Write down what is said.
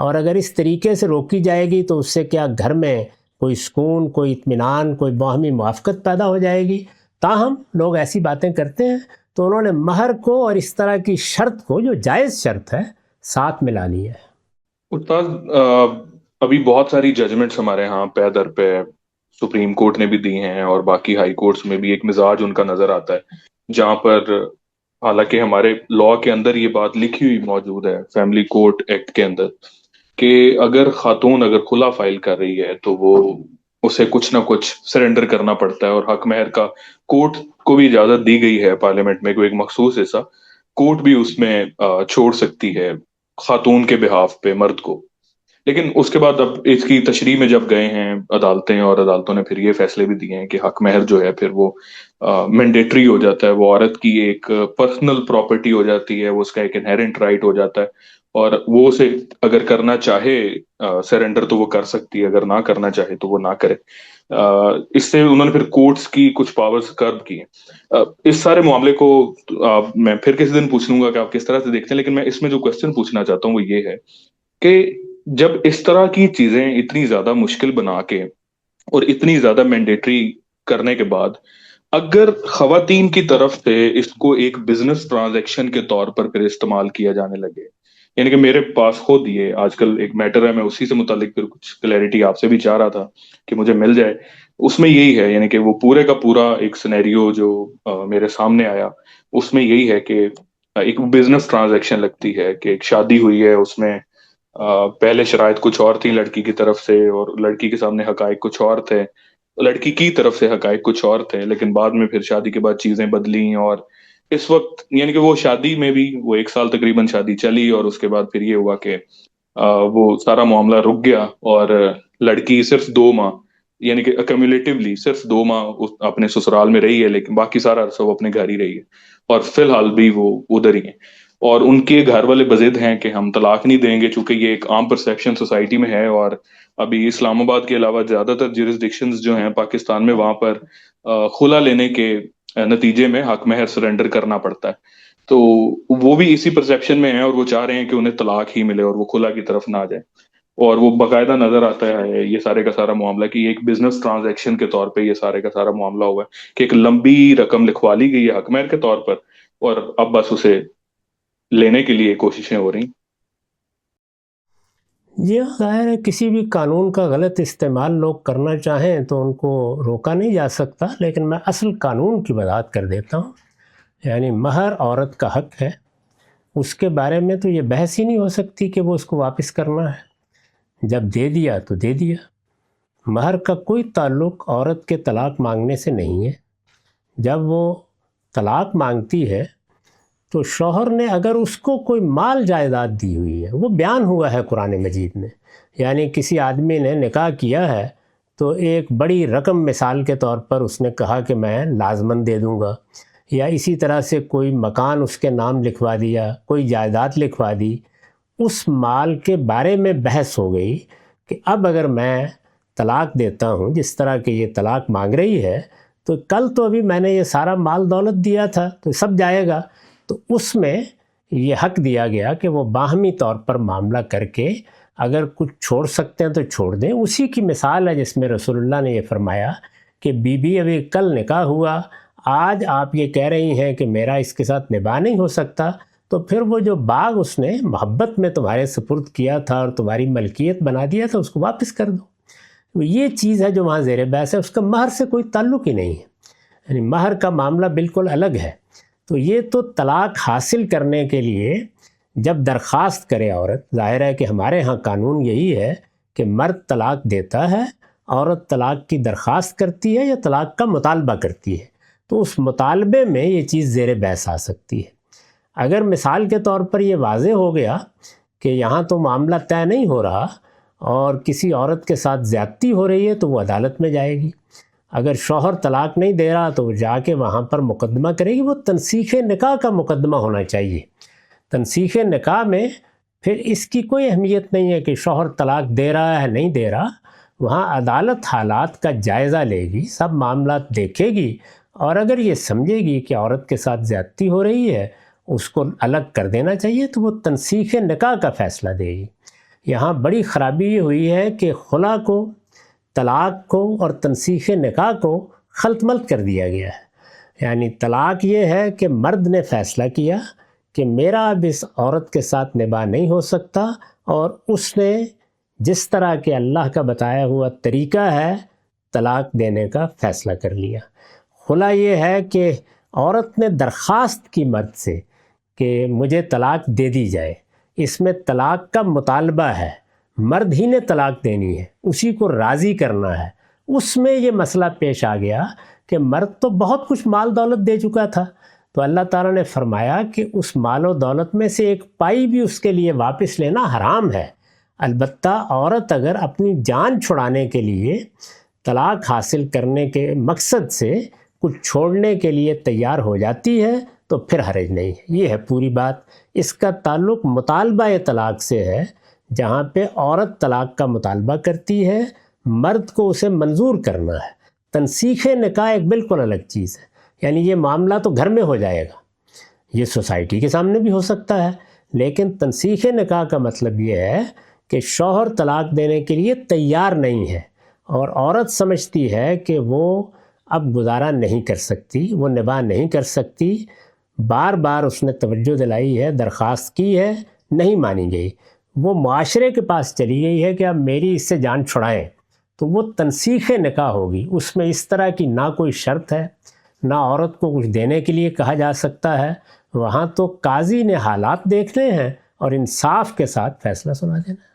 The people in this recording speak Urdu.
اور اگر اس طریقے سے روکی جائے گی تو اس سے کیا گھر میں کوئی سکون، کوئی اطمینان، کوئی باہمی موافقت پیدا ہو جائے گی؟ تاہم لوگ ایسی باتیں کرتے ہیں، تو انہوں نے مہر کو اور اس طرح کی شرط کو جو جائز شرط ہے ساتھ ملا لیا ہے۔ استاد، ابھی بہت ساری ججمنٹس ہمارے ہاں پے در پہ سپریم کورٹ نے بھی دی ہیں، اور باقی ہائی کورٹس میں بھی ایک مزاج ان کا نظر آتا ہے، جہاں پر حالانکہ ہمارے لا کے اندر یہ بات لکھی ہوئی موجود ہے، فیملی کورٹ ایکٹ کے اندر، کہ اگر خاتون اگر خلا فائل کر رہی ہے تو وہ اسے کچھ نہ کچھ سرنڈر کرنا پڑتا ہے، اور حق مہر کا کورٹ کو بھی اجازت دی گئی ہے، پارلیمنٹ میں کوئی ایک مخصوص حصہ کورٹ بھی اس میں چھوڑ سکتی ہے خاتون کے بہاف پہ مرد کو۔ لیکن اس کے بعد اب اس کی تشریح میں جب گئے ہیں عدالتیں، اور عدالتوں نے پھر یہ فیصلے بھی دیے ہیں کہ حق مہر جو ہے پھر وہ مینڈیٹری ہو جاتا ہے، وہ عورت کی ایک پرسنل پراپرٹی ہو جاتی ہے، وہ اس کا ایک انہیرنٹ رائٹ ہو جاتا ہے، اور وہ اسے اگر کرنا چاہے سرنڈر تو وہ کر سکتی ہے، اگر نہ کرنا چاہے تو وہ نہ کرے۔ اس سے انہوں نے پھر کورٹس کی کچھ پاورز کرب کی ہیں۔ اس سارے معاملے کو میں پھر کسی دن پوچھ لوں گا کہ آپ کس طرح سے دیکھتے ہیں، لیکن میں اس میں جو کوشچن پوچھنا چاہتا ہوں وہ یہ ہے کہ جب اس طرح کی چیزیں اتنی زیادہ مشکل بنا کے اور اتنی زیادہ مینڈیٹری کرنے کے بعد، اگر خواتین کی طرف سے اس کو ایک بزنس ٹرانزیکشن کے طور پر پھر استعمال کیا جانے لگے، یعنی کہ میرے پاس خود یہ آج کل ایک میٹر ہے، میں اسی سے متعلق پھر کچھ کلیئرٹی آپ سے بھی چاہ رہا تھا کہ مجھے مل جائے۔ اس میں یہی ہے، یعنی کہ وہ پورے کا پورا ایک سینیریو جو میرے سامنے آیا، اس میں یہی ہے کہ ایک بزنس ٹرانزیکشن لگتی ہے کہ ایک شادی ہوئی ہے، اس میں پہلے شرائط کچھ اور تھی لڑکی کی طرف سے، اور لڑکی کے سامنے حقائق کچھ اور تھے، لڑکی کی طرف سے حقائق کچھ اور تھے، لیکن بعد میں پھر شادی کے بعد چیزیں بدلیں، اور اس وقت یعنی کہ وہ شادی میں بھی وہ 1 سال تقریباً شادی چلی، اور اس کے بعد پھر یہ ہوا کہ وہ سارا معاملہ رک گیا، اور لڑکی صرف 2 ماہ، یعنی کہ اکیومولیٹولی صرف 2 ماہ اپنے سسرال میں رہی ہے، لیکن باقی سارا عرصہ وہ اپنے گھر ہی رہی ہے، اور فی الحال بھی وہ ادھر ہی ہیں، اور ان کے گھر والے بضد ہیں کہ ہم طلاق نہیں دیں گے، چونکہ یہ ایک عام پرسیپشن سوسائٹی میں ہے، اور ابھی اسلام آباد کے علاوہ زیادہ تر جورسڈکشنز جو ہیں پاکستان میں، وہاں پر خلا لینے کے نتیجے میں حق مہر سرنڈر کرنا پڑتا ہے، تو وہ بھی اسی پرسیپشن میں ہیں، اور وہ چاہ رہے ہیں کہ انہیں طلاق ہی ملے اور وہ خلا کی طرف نہ جائے، اور وہ باقاعدہ نظر آتا ہے یہ سارے کا سارا معاملہ کہ ایک بزنس ٹرانزیکشن کے طور پہ یہ سارے کا سارا معاملہ ہوا ہے، کہ ایک لمبی رقم لکھوا لی گئی ہے حق مہر کے طور پر، اور اب بس اسے لینے کے لیے کوششیں ہو رہی۔ جی ہاں، ظاہر ہے کسی بھی قانون کا غلط استعمال لوگ کرنا چاہیں تو ان کو روکا نہیں جا سکتا، لیکن میں اصل قانون کی وضاحت کر دیتا ہوں۔ یعنی مہر عورت کا حق ہے، اس کے بارے میں تو یہ بحث ہی نہیں ہو سکتی کہ وہ اس کو واپس کرنا ہے، جب دے دیا تو دے دیا۔ مہر کا کوئی تعلق عورت کے طلاق مانگنے سے نہیں ہے۔ جب وہ طلاق مانگتی ہے تو شوہر نے اگر اس کو کوئی مال جائیداد دی ہوئی ہے، وہ بیان ہوا ہے قرآن مجید میں، یعنی کسی آدمی نے نکاح کیا ہے تو ایک بڑی رقم مثال کے طور پر اس نے کہا کہ میں لازماً دے دوں گا، یا اسی طرح سے کوئی مکان اس کے نام لکھوا دیا، کوئی جائیداد لکھوا دی، اس مال کے بارے میں بحث ہو گئی کہ اب اگر میں طلاق دیتا ہوں جس طرح کہ یہ طلاق مانگ رہی ہے، تو کل تو ابھی میں نے یہ سارا مال دولت دیا تھا تو سب جائے گا، تو اس میں یہ حق دیا گیا کہ وہ باہمی طور پر معاملہ کر کے اگر کچھ چھوڑ سکتے ہیں تو چھوڑ دیں۔ اسی کی مثال ہے جس میں رسول اللہ نے یہ فرمایا کہ بی بی ابھی کل نکاح ہوا، آج آپ یہ کہہ رہی ہیں کہ میرا اس کے ساتھ نباہ نہیں ہو سکتا، تو پھر وہ جو باغ اس نے محبت میں تمہارے سپرد کیا تھا اور تمہاری ملکیت بنا دیا تھا اس کو واپس کر دو۔ یہ چیز ہے جو وہاں زیر بحث ہے، اس کا مہر سے کوئی تعلق ہی نہیں ہے، یعنی مہر کا معاملہ بالکل الگ ہے۔ تو یہ تو طلاق حاصل کرنے کے لیے جب درخواست کرے عورت، ظاہر ہے کہ ہمارے ہاں قانون یہی ہے کہ مرد طلاق دیتا ہے، عورت طلاق کی درخواست کرتی ہے یا طلاق کا مطالبہ کرتی ہے، تو اس مطالبے میں یہ چیز زیر بحث آ سکتی ہے۔ اگر مثال کے طور پر یہ واضح ہو گیا کہ یہاں تو معاملہ طے نہیں ہو رہا اور کسی عورت کے ساتھ زیادتی ہو رہی ہے تو وہ عدالت میں جائے گی۔ اگر شوہر طلاق نہیں دے رہا تو وہ جا کے وہاں پر مقدمہ کرے گی، وہ تنسیخ نکاح کا مقدمہ ہونا چاہیے۔ تنسیخ نکاح میں پھر اس کی کوئی اہمیت نہیں ہے کہ شوہر طلاق دے رہا ہے نہیں دے رہا، وہاں عدالت حالات کا جائزہ لے گی، سب معاملات دیکھے گی، اور اگر یہ سمجھے گی کہ عورت کے ساتھ زیادتی ہو رہی ہے، اس کو الگ کر دینا چاہیے، تو وہ تنسیخ نکاح کا فیصلہ دے گی۔ یہاں بڑی خرابی یہ ہوئی ہے کہ خلا کو، طلاق کو اور تنسیخ نکاح کو خلط ملط کر دیا گیا ہے۔ یعنی طلاق یہ ہے کہ مرد نے فیصلہ کیا کہ میرا اب اس عورت کے ساتھ نباہ نہیں ہو سکتا، اور اس نے جس طرح کے اللہ کا بتایا ہوا طریقہ ہے طلاق دینے کا فیصلہ کر لیا۔ خلا یہ ہے کہ عورت نے درخواست کی مرد سے کہ مجھے طلاق دے دی جائے، اس میں طلاق کا مطالبہ ہے، مرد ہی نے طلاق دینی ہے، اسی کو راضی کرنا ہے۔ اس میں یہ مسئلہ پیش آ گیا کہ مرد تو بہت کچھ مال دولت دے چکا تھا، تو اللہ تعالیٰ نے فرمایا کہ اس مال و دولت میں سے ایک پائی بھی اس کے لیے واپس لینا حرام ہے۔ البتہ عورت اگر اپنی جان چھڑانے کے لیے طلاق حاصل کرنے کے مقصد سے کچھ چھوڑنے کے لیے تیار ہو جاتی ہے تو پھر حرج نہیں ہے۔ یہ ہے پوری بات۔ اس کا تعلق مطالبہ طلاق سے ہے، جہاں پہ عورت طلاق کا مطالبہ کرتی ہے، مرد کو اسے منظور کرنا ہے۔ تنسیخ نکاح ایک بالکل الگ چیز ہے، یعنی یہ معاملہ تو گھر میں ہو جائے گا، یہ سوسائٹی کے سامنے بھی ہو سکتا ہے، لیکن تنسیخ نکاح کا مطلب یہ ہے کہ شوہر طلاق دینے کے لیے تیار نہیں ہے، اور عورت سمجھتی ہے کہ وہ اب گزارا نہیں کر سکتی، وہ نباہ نہیں کر سکتی، بار بار اس نے توجہ دلائی ہے، درخواست کی ہے، نہیں مانی گئی، وہ معاشرے کے پاس چلی گئی ہے کہ اب میری اس سے جان چھڑائیں، تو وہ تنسیخ نکاح ہوگی۔ اس میں اس طرح کی نہ کوئی شرط ہے، نہ عورت کو کچھ دینے کے لیے کہا جا سکتا ہے، وہاں تو قاضی نے حالات دیکھنے ہیں اور انصاف کے ساتھ فیصلہ سنا دینا ہے۔